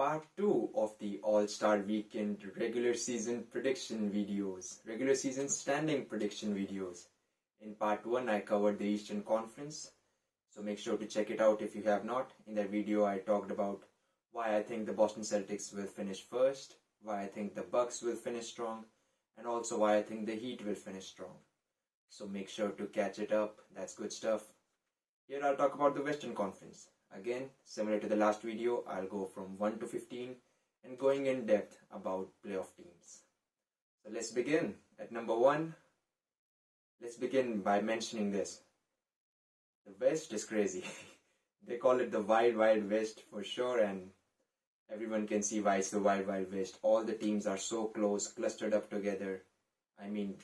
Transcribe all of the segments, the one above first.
part 2 of the All-Star Weekend regular season standing prediction videos. In part 1, I covered the Eastern Conference, so make sure to check it out if you have not. In that video, I talked about why I think the Boston Celtics will finish first, why I think the Bucks will finish strong, and also why I think the Heat will finish strong. So make sure to catch it up, that's good stuff. Here I'll talk about the Western Conference. Again, similar to the last video, I'll go from 1 to 15 and going in depth about playoff teams. So let's begin. At number 1, let's begin by mentioning this. The West is crazy. They call it the Wild Wild West for sure, and everyone can see why it's the Wild Wild West. All the teams are so close, clustered up together. I mean,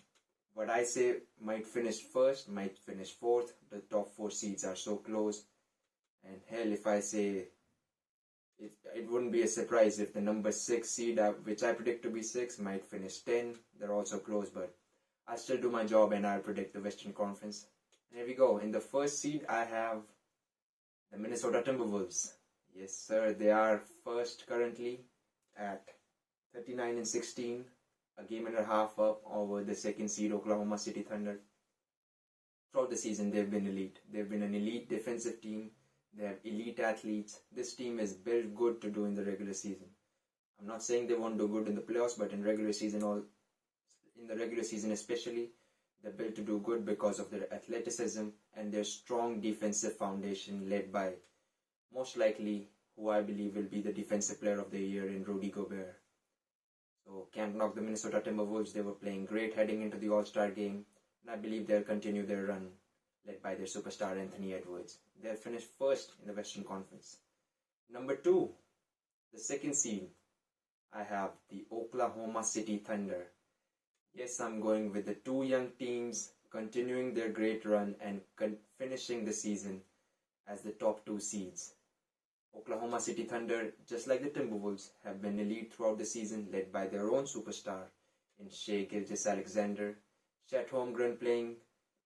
what I say might finish first, might finish fourth. The top 4 seeds are so close. And hell, if I say it wouldn't be a surprise if the number 6 seed, which I predict to be 6, might finish 10. They're also close, but I'll still do my job and I'll predict the Western Conference. And here we go. In the first seed, I have the Minnesota Timberwolves. Yes, sir. They are first currently at 39-16, a game and a half up over the second seed Oklahoma City Thunder. Throughout the season, they've been elite. They've been an elite defensive team. They have elite athletes. This team is built good to do in the regular season. I'm not saying they won't do good in the playoffs, but in the regular season especially, they're built to do good because of their athleticism and their strong defensive foundation led by, most likely, who I believe will be the defensive player of the year in Rudy Gobert. So can't knock the Minnesota Timberwolves. They were playing great heading into the All-Star game, and I believe they'll continue their run led by their superstar Anthony Edwards. They'll finish first in the Western Conference. Number 2, the second seed, I have the Oklahoma City Thunder. Yes, I'm going with the 2 young teams continuing their great run and finishing the season as the top 2 seeds. Oklahoma City Thunder, just like the Timberwolves, have been elite throughout the season, led by their own superstar in Shai Gilgeous-Alexander. Chet Holmgren playing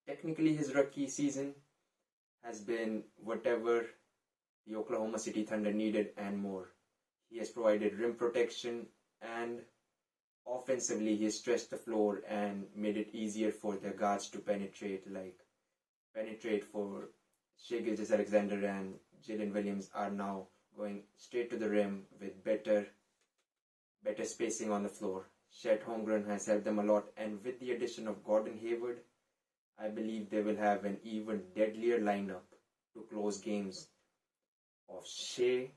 technically his rookie season has been whatever the Oklahoma City Thunder needed and more. He has provided rim protection, and offensively he has stretched the floor and made it easier for their guards to penetrate for Shai Gilgeous-Alexander, and Jalen Williams are now going straight to the rim with better spacing on the floor. Chet Holmgren has helped them a lot, and with the addition of Gordon Hayward, I believe they will have an even deadlier lineup to close games of Shai,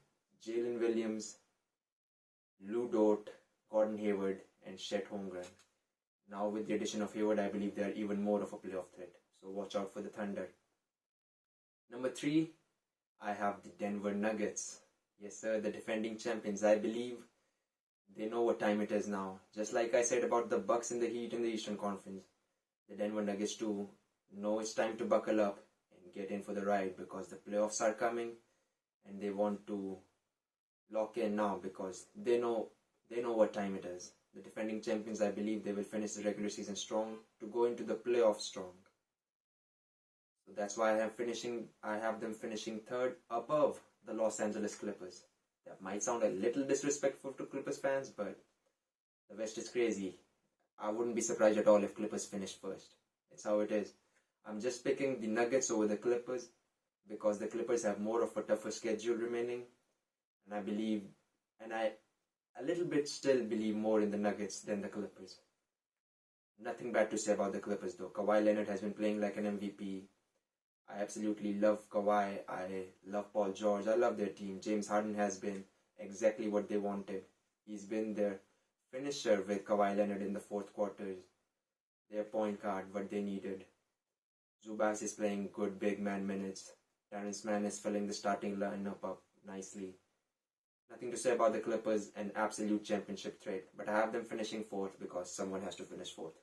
Jalen Williams, Lou Dort, Gordon Hayward, and Chet Holmgren. Now with the addition of Hayward, I believe they are even more of a playoff threat. So watch out for the Thunder. Number 3, I have the Denver Nuggets. Yes, sir, the defending champions. I believe they know what time it is now. Just like I said about the Bucks and the Heat in the Eastern Conference, the Denver Nuggets too know it's time to buckle up and get in for the ride, because the playoffs are coming and they want to lock in now because they know what time it is. The defending champions, I believe they will finish the regular season strong to go into the playoffs strong. So that's why I have them finishing third above the Los Angeles Clippers. That might sound a little disrespectful to Clippers fans, but the West is crazy. I wouldn't be surprised at all if Clippers finish first. It's how it is. I'm just picking the Nuggets over the Clippers because the Clippers have more of a tougher schedule remaining, and I a little bit still believe more in the Nuggets than the Clippers. Nothing bad to say about the Clippers though. Kawhi Leonard has been playing like an MVP. I absolutely love Kawhi. I love Paul George. I love their team. James Harden has been exactly what they wanted. He's been their finisher with Kawhi Leonard in the fourth quarters. Their point guard, what they needed. Zubac is playing good big man minutes. Terrence Mann is filling the starting lineup up nicely. Nothing to say about the Clippers, an absolute championship threat. But I have them finishing fourth because someone has to finish fourth.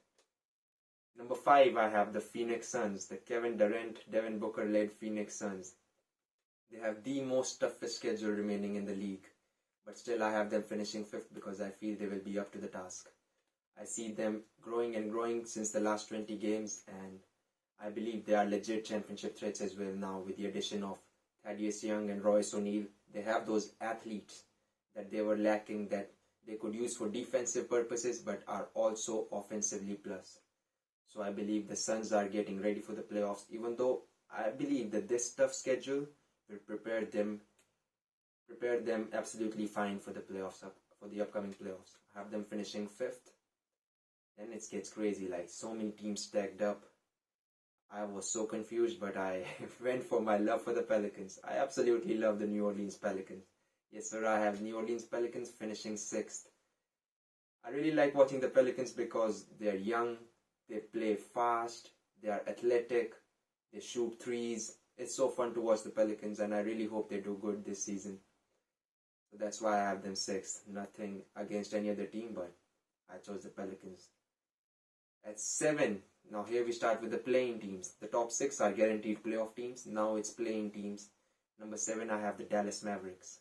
Number 5, I have the Phoenix Suns, the Kevin Durant, Devin Booker-led Phoenix Suns. They have the most toughest schedule remaining in the league, but still I have them finishing 5th because I feel they will be up to the task. I see them growing and growing since the last 20 games, and I believe they are legit championship threats as well now with the addition of Thaddeus Young and Royce O'Neal. They have those athletes that they were lacking, that they could use for defensive purposes but are also offensively plus. So I believe the Suns are getting ready for the playoffs, even though I believe that this tough schedule will prepare them absolutely fine for the playoffs, for the upcoming playoffs. I have them finishing 5th. Then it gets crazy, like so many teams stacked up. I was so confused, but I went for my love for the Pelicans. I absolutely love the New Orleans Pelicans. Yes, sir, I have New Orleans Pelicans finishing 6th. I really like watching the Pelicans because they're young, they play fast, they are athletic, they shoot threes. It's so fun to watch the Pelicans, and I really hope they do good this season. So that's why I have them 6th. Nothing against any other team, but I chose the Pelicans. At 7, now here we start with the playing teams. The top 6 are guaranteed playoff teams. Now it's playing teams. Number 7, I have the Dallas Mavericks.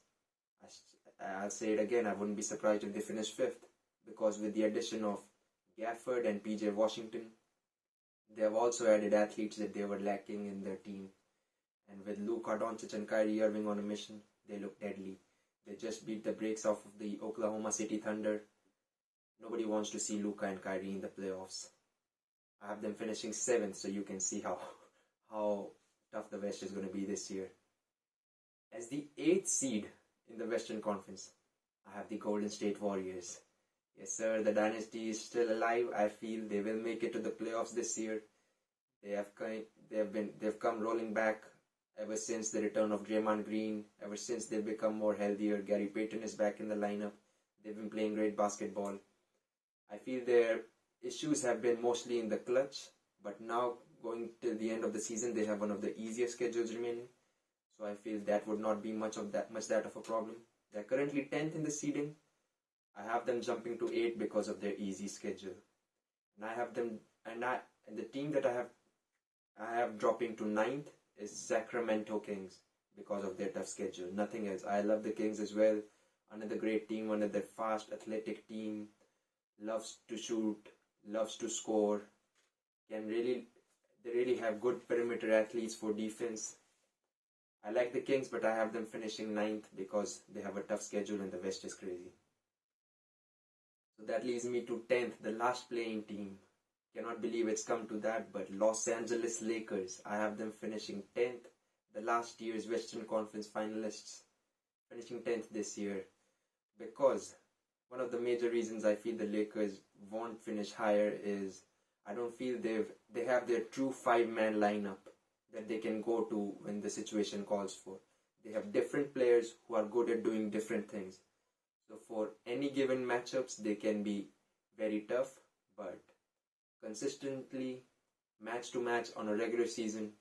I'll say it again, I wouldn't be surprised if they finish 5th, because with the addition of Gafford and PJ Washington, they have also added athletes that they were lacking in their team. And with Luka Doncic and Kyrie Irving on a mission, they look deadly. They just beat the brakes off of the Oklahoma City Thunder. Nobody wants to see Luka and Kyrie in the playoffs. I have them finishing 7th, so you can see how tough the West is going to be this year. As the 8th seed in the Western Conference, I have the Golden State Warriors. Yes, sir, the dynasty is still alive. I feel they will make it to the playoffs this year. They've come rolling back ever since the return of Draymond Green. Ever since they've become more healthier, Gary Payton is back in the lineup. They've been playing great basketball. I feel their issues have been mostly in the clutch, but now going till the end of the season, they have one of the easiest schedules remaining. So I feel that would not be much of a problem. They're currently 10th in the seeding. I have them jumping to 8 because of their easy schedule. And I have them, and the team that I have dropping to 9th is Sacramento Kings because of their tough schedule. Nothing else. I love the Kings as well. Another great team, another fast, athletic team. Loves to shoot, loves to score. They really have good perimeter athletes for defense. I like the Kings, but I have them finishing 9th because they have a tough schedule and the West is crazy. So that leaves me to 10th, the last playing team. Cannot believe it's come to that, but Los Angeles Lakers. I have them finishing 10th, the last year's Western Conference finalists, finishing 10th this year. Because one of the major reasons I feel the Lakers won't finish higher is I don't feel they have their true 5-man lineup that they can go to when the situation calls for. They have different players who are good at doing different things. So for any given matchups, they can be very tough, but consistently, match to match on a regular season,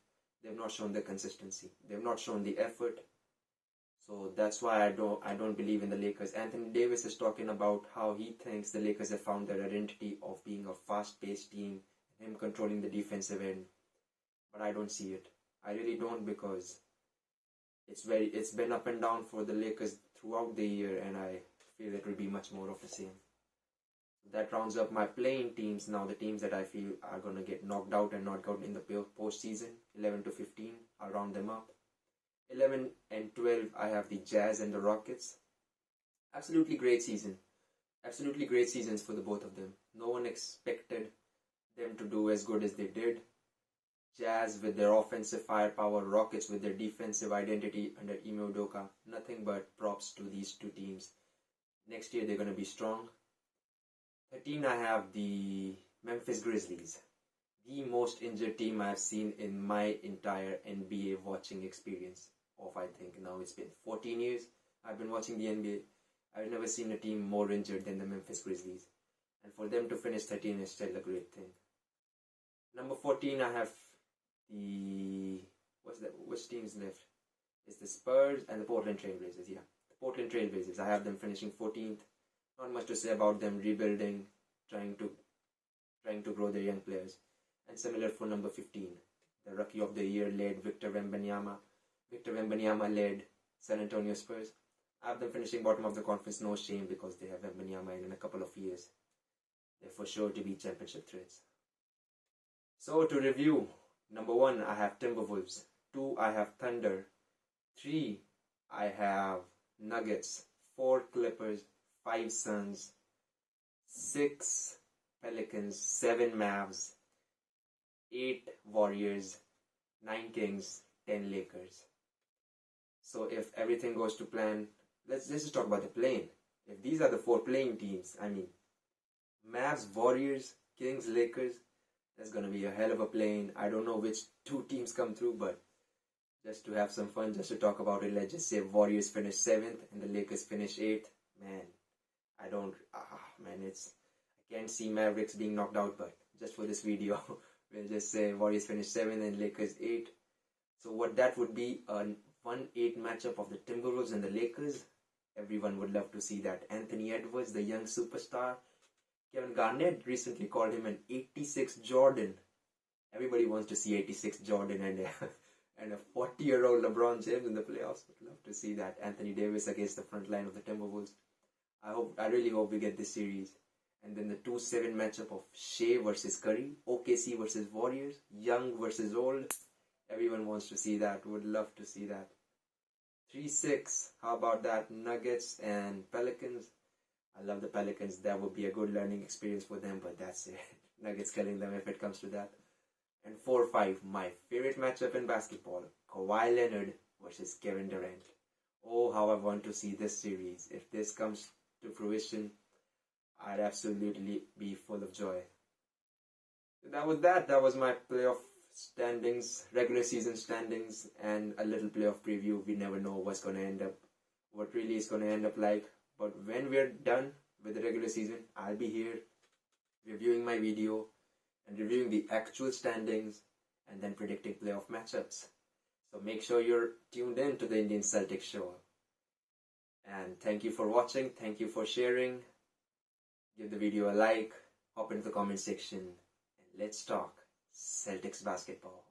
they've not shown the consistency. They've not shown the effort. So that's why I don't believe in the Lakers. Anthony Davis is talking about how he thinks the Lakers have found their identity of being a fast-paced team, him controlling the defensive end. But I don't see it. I really don't, because it's been up and down for the Lakers throughout the year, and I feel it will be much more of the same. That rounds up my playing teams. Now the teams that I feel are going to get knocked out and knocked out in the postseason, 11 to 15, I'll round them up. 11 and 12, I have the Jazz and the Rockets. Absolutely great season. Absolutely great seasons for the both of them. No one expected them to do as good as they did. Jazz with their offensive firepower, Rockets with their defensive identity under Ime Udoka. Nothing but props to these two teams. Next year they're going to be strong. 13, I have the Memphis Grizzlies. The most injured team I've seen in my entire NBA watching experience. I think now it's been 14 years I've been watching the NBA. I've never seen a team more injured than the Memphis Grizzlies. And for them to finish 13 is still a great thing. Number 14, I have which teams left? It's the Spurs and the Portland Trailblazers, yeah. The Portland Trailblazers, I have them finishing 14th. Not much to say about them, rebuilding, trying to grow their young players. And similar for number 15, the Rookie of the Year led Victor Wembanyama. Victor Wembanyama led San Antonio Spurs. I have them finishing bottom of the conference, no shame, because they have Wembanyama in a couple of years. They're for sure to be championship threats. So to review, number 1, I have Timberwolves. 2, I have Thunder. 3, I have Nuggets. 4 Clippers, 5 Suns, 6 Pelicans, 7 Mavs, 8 Warriors, 9 Kings, 10 Lakers. So if everything goes to plan, let's just talk about the play-in. If these are the 4 playing teams, I mean, Mavs, Warriors, Kings, Lakers, that's going to be a hell of a play-in. I don't know which 2 teams come through, but just to have some fun, just to talk about it, let's just say Warriors finish 7th and the Lakers finish 8th. Man, I can't see Mavericks being knocked out, but just for this video, we'll just say Warriors finish 7th and Lakers 8th. So what that would be, a 1-8 matchup of the Timberwolves and the Lakers. Everyone would love to see that. Anthony Edwards, the young superstar. Kevin Garnett recently called him an 86 Jordan. Everybody wants to see 86 Jordan and a 40-year-old LeBron James in the playoffs. Would love to see that. Anthony Davis against the front line of the Timberwolves. I really hope we get this series. And then the 2-7 matchup of Shea versus Curry, OKC versus Warriors, young versus old. Everyone wants to see that. Would love to see that. 3-6. How about that? Nuggets and Pelicans. I love the Pelicans. That would be a good learning experience for them, but that's it. Nuggets killing them if it comes to that. And 4-5. My favorite matchup in basketball. Kawhi Leonard versus Kevin Durant. Oh, how I want to see this series. If this comes to fruition, I'd absolutely be full of joy. So that was my playoff standings, regular season standings, and a little playoff preview. We never know what really is going to end up like. But when we're done with the regular season, I'll be here reviewing my video and reviewing the actual standings and then predicting playoff matchups. So make sure you're tuned in to the Indian Celtics Show. And thank you for watching. Thank you for sharing. Give the video a like. Hop into the comment section. And let's talk Celtics basketball.